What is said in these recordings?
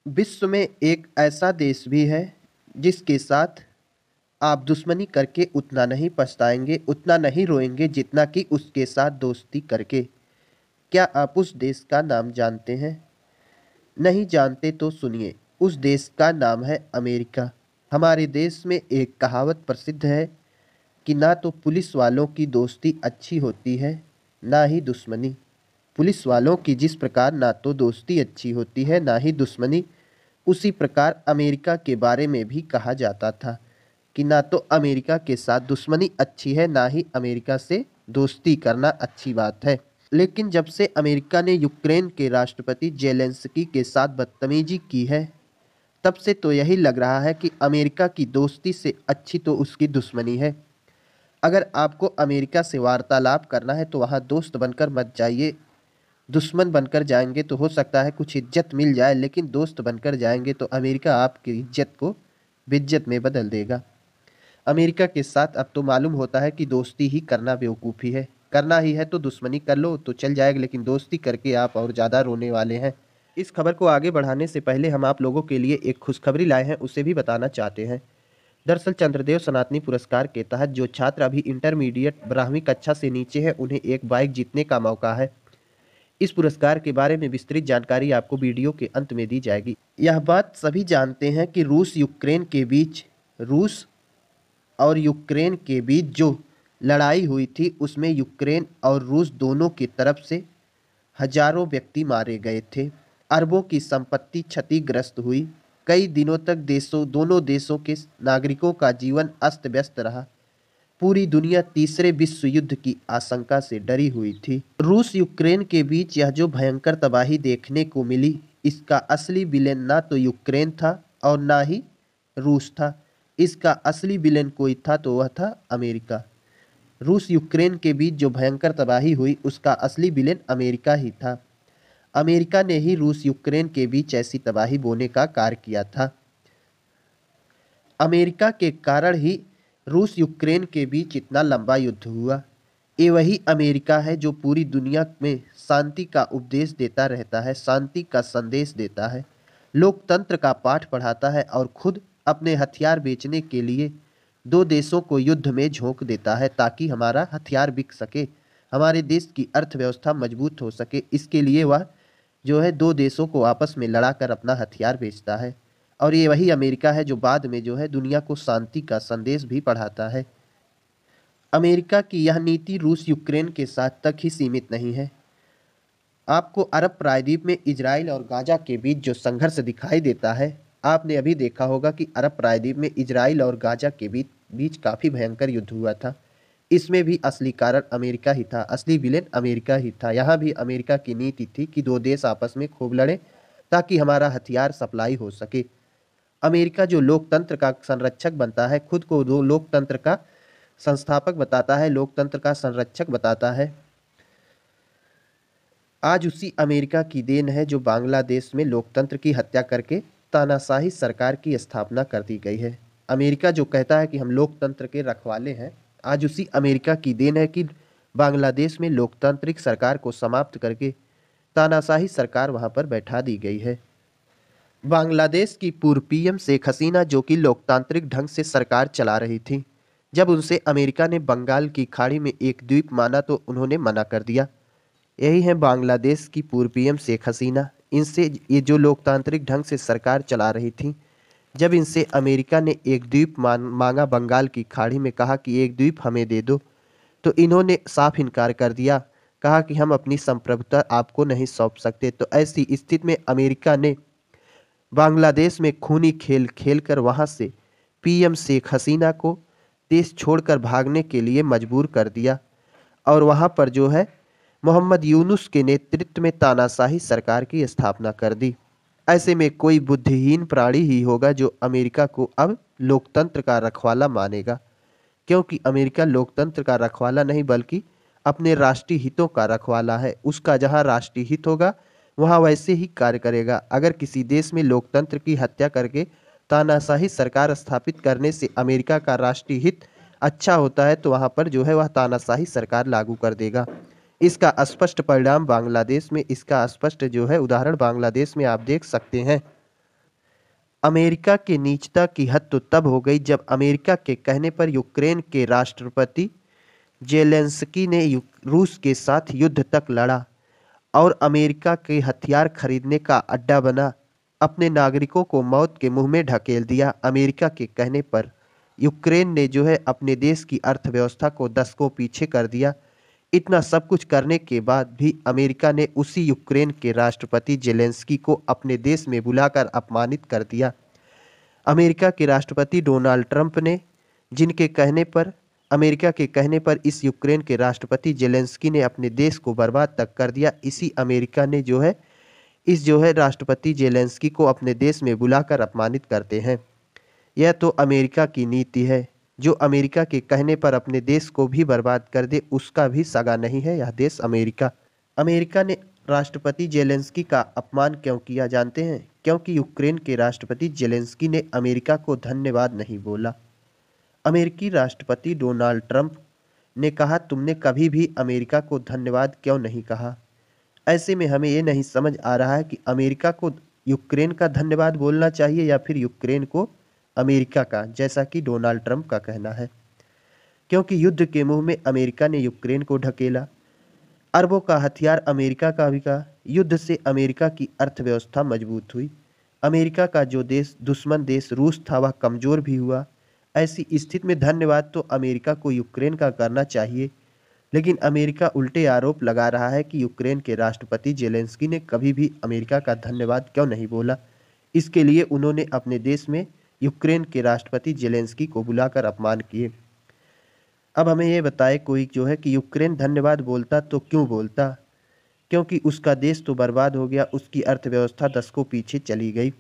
विश्व में एक ऐसा देश भी है जिसके साथ आप दुश्मनी करके उतना नहीं पछताएंगे, उतना नहीं रोएंगे जितना कि उसके साथ दोस्ती करके। क्या आप उस देश का नाम जानते हैं? नहीं जानते तो सुनिए, उस देश का नाम है अमेरिका। हमारे देश में एक कहावत प्रसिद्ध है कि ना तो पुलिस वालों की दोस्ती अच्छी होती है, ना ही दुश्मनी। पुलिस वालों की जिस प्रकार ना तो दोस्ती अच्छी होती है, ना ही दुश्मनी, उसी प्रकार अमेरिका के बारे में भी कहा जाता था कि ना तो अमेरिका के साथ दुश्मनी अच्छी है, ना ही अमेरिका से दोस्ती करना अच्छी बात है। लेकिन जब से अमेरिका ने यूक्रेन के राष्ट्रपति जेलेंस्की के साथ बदतमीजी की है, तब से तो यही लग रहा है कि अमेरिका की दोस्ती से अच्छी तो उसकी दुश्मनी है। अगर आपको अमेरिका से वार्तालाप करना है तो वहाँ दोस्त बनकर मत जाइए। दुश्मन बनकर जाएंगे तो हो सकता है कुछ इज्जत मिल जाए, लेकिन दोस्त बनकर जाएंगे तो अमेरिका आपकी इज्जत को बेइज्जत में बदल देगा। अमेरिका के साथ अब तो मालूम होता है कि दोस्ती ही करना बेवकूफ़ी है। करना ही है तो दुश्मनी कर लो तो चल जाएगा, लेकिन दोस्ती करके आप और ज़्यादा रोने वाले हैं। इस खबर को आगे बढ़ाने से पहले हम आप लोगों के लिए एक खुशखबरी लाए हैं, उसे भी बताना चाहते हैं। दरअसल चंद्रदेव सनातनी पुरस्कार के तहत जो छात्र अभी इंटरमीडिएट 12वीं कक्षा से नीचे हैं, उन्हें एक बाइक जीतने का मौका है। इस पुरस्कार के बारे में विस्तृत जानकारी आपको वीडियो के अंत में दी जाएगी। यह बात सभी जानते हैं कि रूस और यूक्रेन के बीच जो लड़ाई हुई थी, उसमें यूक्रेन और रूस दोनों की तरफ से हजारों व्यक्ति मारे गए थे। अरबों की संपत्ति क्षतिग्रस्त हुई। कई दिनों तक दोनों देशों के नागरिकों का जीवन अस्त व्यस्त रहा। पूरी दुनिया तीसरे विश्व युद्ध की आशंका से डरी हुई थी। रूस यूक्रेन के बीच यह जो भयंकर तबाही देखने को मिली, इसका असली विलेन ना तो यूक्रेन था और ना ही रूस था। इसका असली विलेन कोई था तो वह था अमेरिका। रूस यूक्रेन के बीच जो भयंकर तबाही हुई, उसका असली विलेन अमेरिका ही था। अमेरिका ने ही रूस यूक्रेन के बीच ऐसी तबाही बोने का कार्य किया था। अमेरिका के कारण ही रूस यूक्रेन के बीच इतना लंबा युद्ध हुआ। ये वही अमेरिका है जो पूरी दुनिया में शांति का उपदेश देता रहता है, शांति का संदेश देता है, लोकतंत्र का पाठ पढ़ाता है और खुद अपने हथियार बेचने के लिए दो देशों को युद्ध में झोंक देता है ताकि हमारा हथियार बिक सके, हमारे देश की अर्थव्यवस्था मजबूत हो सके। इसके लिए वह जो है दो देशों को आपस में लड़ाकर अपना हथियार बेचता है। और ये वही अमेरिका है जो बाद में जो है दुनिया को शांति का संदेश भी पढ़ाता है। अमेरिका की यह नीति रूस यूक्रेन के साथ तक ही सीमित नहीं है। आपको अरब प्रायद्वीप में इजराइल और गाजा के बीच जो संघर्ष दिखाई देता है, आपने अभी देखा होगा कि अरब प्रायद्वीप में इजराइल और गाजा के बीच बीच काफ़ी भयंकर युद्ध हुआ था। इसमें भी असली कारण अमेरिका ही था, असली विलेन अमेरिका ही था। यहाँ भी अमेरिका की नीति थी कि दो देश आपस में खूब लड़े ताकि हमारा हथियार सप्लाई हो सके। अमेरिका जो लोकतंत्र का संरक्षक बनता है, खुद को दो लोकतंत्र का संस्थापक बताता है, लोकतंत्र का संरक्षक बताता है, आज उसी अमेरिका की देन है जो बांग्लादेश में लोकतंत्र की हत्या करके तानाशाही सरकार की स्थापना कर दी गई है। अमेरिका जो कहता है कि हम लोकतंत्र के रखवाले हैं, आज उसी अमेरिका की देन है कि बांग्लादेश में लोकतांत्रिक सरकार को समाप्त करके तानाशाही सरकार वहां पर बैठा दी गई है। बांग्लादेश की पूर्व पीएम शेख हसीना जो कि लोकतांत्रिक ढंग से सरकार चला रही थी, जब उनसे अमेरिका ने बंगाल की खाड़ी में एक द्वीप माना तो उन्होंने मना कर दिया। यही है बांग्लादेश की पूर्व पीएम शेख हसीना। इनसे ये जो लोकतांत्रिक ढंग से सरकार चला रही थी, जब इनसे अमेरिका ने एक द्वीप मांगा बंगाल की खाड़ी में, कहा कि एक द्वीप हमें दे दो, तो इन्होंने साफ इनकार कर दिया, कहा कि हम अपनी संप्रभुता आपको नहीं सौंप सकते। तो ऐसी स्थिति में अमेरिका ने बांग्लादेश में खूनी खेल खेलकर वहां से पीएम शेख हसीना को देश छोड़कर भागने के लिए मजबूर कर दिया और वहां पर जो है मोहम्मद यूनुस के नेतृत्व में तानाशाही सरकार की स्थापना कर दी। ऐसे में कोई बुद्धिहीन प्राणी ही होगा जो अमेरिका को अब लोकतंत्र का रखवाला मानेगा, क्योंकि अमेरिका लोकतंत्र का रखवाला नहीं बल्कि अपने राष्ट्रीय हितों का रखवाला है। उसका जहां राष्ट्रीय हित होगा वहां वैसे ही कार्य करेगा। अगर किसी देश में लोकतंत्र की हत्या करके तानाशाही सरकार स्थापित करने से अमेरिका का राष्ट्रीय हित अच्छा होता है तो वहां पर जो है वह तानाशाही सरकार लागू कर देगा। इसका स्पष्ट परिणाम बांग्लादेश में, इसका स्पष्ट जो है उदाहरण बांग्लादेश में आप देख सकते हैं। अमेरिका की नीचता की हद तो तब हो गई जब अमेरिका के कहने पर यूक्रेन के राष्ट्रपति जेलेंस्की ने रूस के साथ युद्ध तक लड़ा और अमेरिका के हथियार खरीदने का अड्डा बना, अपने नागरिकों को मौत के मुंह में ढकेल दिया। अमेरिका के कहने पर यूक्रेन ने जो है अपने देश की अर्थव्यवस्था को दशकों पीछे कर दिया। इतना सब कुछ करने के बाद भी अमेरिका ने उसी यूक्रेन के राष्ट्रपति जेलेंस्की को अपने देश में बुलाकर अपमानित कर दिया। अमेरिका के राष्ट्रपति डोनाल्ड ट्रंप ने जिनके कहने पर अमेरिका के कहने पर इस यूक्रेन के राष्ट्रपति जेलेंस्की ने अपने देश को बर्बाद तक कर दिया। इसी अमेरिका ने जो है राष्ट्रपति जेलेंस्की को अपने देश में बुलाकर अपमानित करते हैं। यह तो अमेरिका की नीति है। जो अमेरिका के कहने पर अपने देश को भी बर्बाद कर दे उसका भी सगा नहीं है यह देश अमेरिका। अमेरिका ने राष्ट्रपति जेलेंस्की का अपमान क्यों किया जानते हैं? क्योंकि यूक्रेन के राष्ट्रपति जेलेंस्की ने अमेरिका को धन्यवाद नहीं बोला। अमेरिकी राष्ट्रपति डोनाल्ड ट्रंप ने कहा, तुमने कभी भी अमेरिका को धन्यवाद क्यों नहीं कहा? ऐसे में हमें ये नहीं समझ आ रहा है कि अमेरिका को यूक्रेन का धन्यवाद बोलना चाहिए या फिर यूक्रेन को अमेरिका का, जैसा कि डोनाल्ड ट्रंप का कहना है। क्योंकि युद्ध के मुंह में अमेरिका ने यूक्रेन को ढकेला, अरबों का हथियार अमेरिका का बिका, युद्ध से अमेरिका की अर्थव्यवस्था मजबूत हुई, अमेरिका का जो दुश्मन देश रूस था वह कमज़ोर भी हुआ। ऐसी स्थिति में धन्यवाद तो अमेरिका को यूक्रेन का करना चाहिए, लेकिन अमेरिका उल्टे आरोप लगा रहा है कि यूक्रेन के राष्ट्रपति जेलेंस्की ने कभी भी अमेरिका का धन्यवाद क्यों नहीं बोला। इसके लिए उन्होंने अपने देश में यूक्रेन के राष्ट्रपति जेलेंस्की को बुलाकर अपमान किए। अब हमें ये बताए कोई जो है कि यूक्रेन धन्यवाद बोलता तो क्यों बोलता? क्योंकि उसका देश तो बर्बाद हो गया, उसकी अर्थव्यवस्था दशकों पीछे चली गई,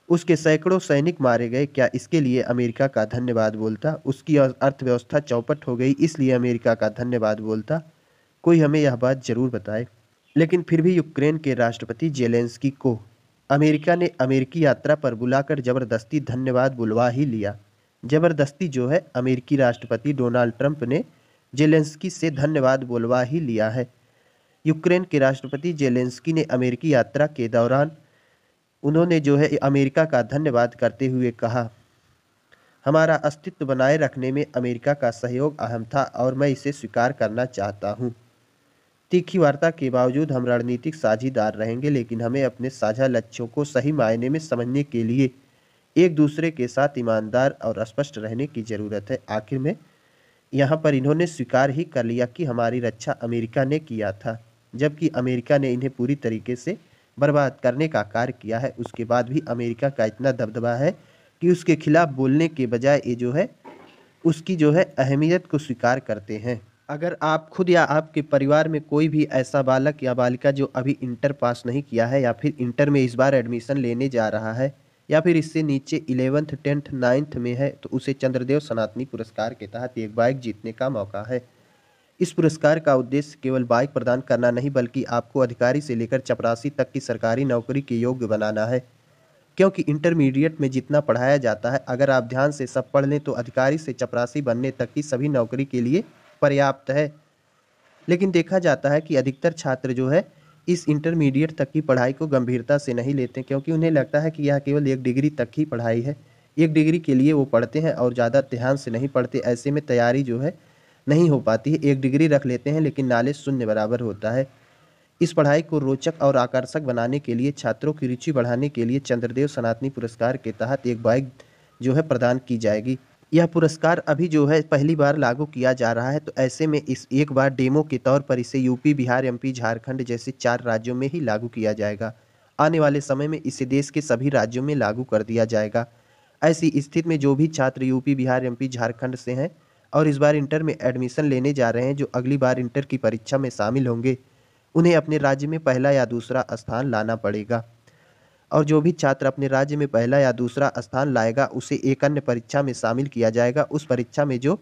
उसके सैकड़ों सैनिक मारे गए। क्या इसके लिए अमेरिका का धन्यवाद बोलता? उसकी अर्थव्यवस्था चौपट हो गई, इसलिए अमेरिका का धन्यवाद बोलता? कोई हमें यह बात जरूर बताए। लेकिन फिर भी यूक्रेन के राष्ट्रपति जेलेंस्की को अमेरिका ने अमेरिकी यात्रा पर बुलाकर जबरदस्ती धन्यवाद बुलवा ही लिया। जबरदस्ती जो है अमेरिकी राष्ट्रपति डोनाल्ड ट्रंप ने जेलेंस्की से धन्यवाद बुलवा ही लिया है। यूक्रेन के राष्ट्रपति जेलेंस्की ने अमेरिकी यात्रा के दौरान उन्होंने जो है अमेरिका का धन्यवाद करते हुए कहा, हमारा अस्तित्व बनाए रखने में अमेरिका का सहयोग अहम था और मैं इसे स्वीकार करना चाहता हूँ। तीखी वार्ता के बावजूद हम रणनीतिक साझीदार रहेंगे, लेकिन हमें अपने साझा लक्ष्यों को सही मायने में समझने के लिए एक दूसरे के साथ ईमानदार और स्पष्ट रहने की ज़रूरत है। आखिर में यहाँ पर इन्होंने स्वीकार ही कर लिया कि हमारी रक्षा अमेरिका ने किया था, जबकि अमेरिका ने इन्हें पूरी तरीके से बर्बाद करने का कार्य किया है। उसके बाद भी अमेरिका का इतना दबदबा है कि उसके खिलाफ बोलने के बजाय ये जो है उसकी जो है अहमियत को स्वीकार करते हैं। अगर आप खुद या आपके परिवार में कोई भी ऐसा बालक या बालिका जो अभी इंटर पास नहीं किया है या फिर इंटर में इस बार एडमिशन लेने जा रहा है या फिर इससे नीचे 11th 10th 9th में है, तो उसे चंद्रदेव सनातनी पुरस्कार के तहत एक बाइक जीतने का मौका है। इस पुरस्कार का उद्देश्य केवल बाइक प्रदान करना नहीं, बल्कि आपको अधिकारी से लेकर चपरासी तक की सरकारी नौकरी के योग्य बनाना है। क्योंकि इंटरमीडिएट में जितना पढ़ाया जाता है, अगर आप ध्यान से सब पढ़ लें तो अधिकारी से चपरासी बनने तक की सभी नौकरी के लिए पर्याप्त है। लेकिन देखा जाता है कि अधिकतर छात्र जो है इस इंटरमीडिएट तक की पढ़ाई को गंभीरता से नहीं लेते, क्योंकि उन्हें लगता है कि यह केवल एक डिग्री तक की पढ़ाई है। एक डिग्री के लिए वो पढ़ते हैं और ज़्यादा ध्यान से नहीं पढ़ते। ऐसे में तैयारी जो है नहीं हो पाती है। एक डिग्री रख लेते हैं लेकिन नॉलेज शून्य बराबर होता है। इस पढ़ाई को रोचक और आकर्षक बनाने के लिए, छात्रों की रुचि बढ़ाने के लिए चंद्रदेव सनातनी पुरस्कार के तहत एक बाइक जो है प्रदान की जाएगी। यह पुरस्कार अभी जो है पहली बार लागू किया जा रहा है, तो ऐसे में इस एक बार डेमो के तौर पर इसे यूपी, बिहार, एमपी, झारखंड जैसे 4 राज्यों में ही लागू किया जाएगा। आने वाले समय में इसे देश के सभी राज्यों में लागू कर दिया जाएगा। ऐसी स्थिति में जो भी छात्र यूपी, बिहार, एमपी, झारखंड से हैं और इस बार इंटर में एडमिशन लेने जा रहे हैं, जो अगली बार इंटर की परीक्षा में शामिल होंगे, उन्हें अपने राज्य में पहला या दूसरा स्थान लाना पड़ेगा। और जो भी छात्र अपने राज्य में पहला या दूसरा स्थान लाएगा उसे एक अन्य परीक्षा में शामिल किया जाएगा। उस परीक्षा में जो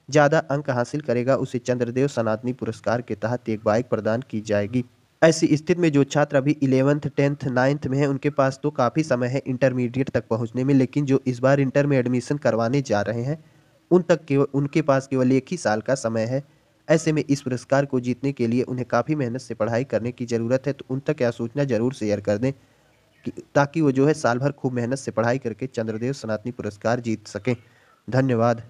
ज़्यादा अंक हासिल करेगा उसे चंद्रदेव सनातनी पुरस्कार के तहत एक बाइक प्रदान की जाएगी। ऐसी स्थिति में जो छात्र अभी 11th 10th 9th में है, उनके पास तो काफ़ी समय है इंटरमीडिएट तक पहुँचने में, लेकिन जो इस बार इंटर में एडमिशन करवाने जा रहे हैं उनके पास केवल 1 ही साल का समय है। ऐसे में इस पुरस्कार को जीतने के लिए उन्हें काफ़ी मेहनत से पढ़ाई करने की ज़रूरत है। तो उन तक यह सूचना ज़रूर शेयर कर दें ताकि वो जो है साल भर खूब मेहनत से पढ़ाई करके चंद्रदेव सनातनी पुरस्कार जीत सकें। धन्यवाद।